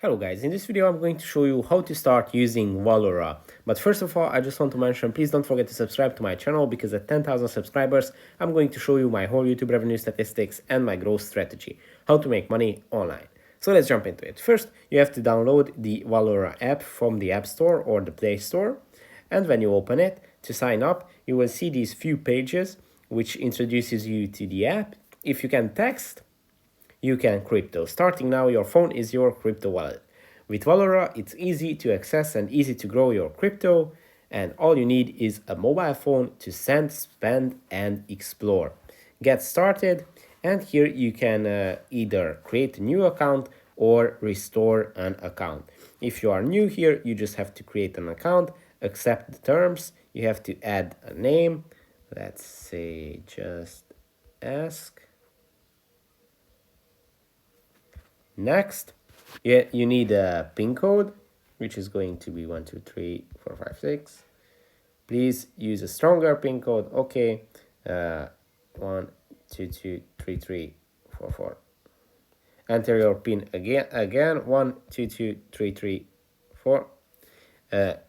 Hello guys, in this video I'm going to show you how to start using Valora. But first of all, I just want to mention, please don't forget to subscribe to my channel because at 10,000 subscribers, I'm going to show you my whole YouTube revenue statistics and my growth strategy, how to make money online. So let's jump into it. First, you have to download the Valora app from the App Store or the Play Store. And when you open it, to sign up, you will see these few pages which introduces you to the app. If you can text, you can crypto. Starting now, your phone is your crypto wallet. With Valora, it's easy to access and easy to grow your crypto, and all you need is a mobile phone to send, spend, and explore. Get started, and here you can either create a new account or restore an account. If you are new here, you just have to create an account, accept the terms, you have to add a name, let's say just ask. Next, you need a PIN code, which is going to be 123456. Please use a stronger PIN code. Okay, 1223344. Enter your PIN again 122334.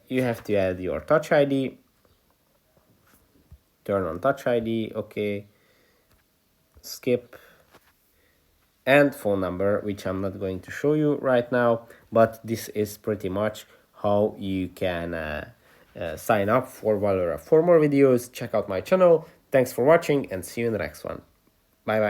You have to add your Touch ID. Turn on Touch ID. Okay. Skip. And phone number, which I'm not going to show you right now, but this is pretty much how you can sign up for Valora. For more videos, check out my channel. Thanks for watching and see you in the next one. Bye bye.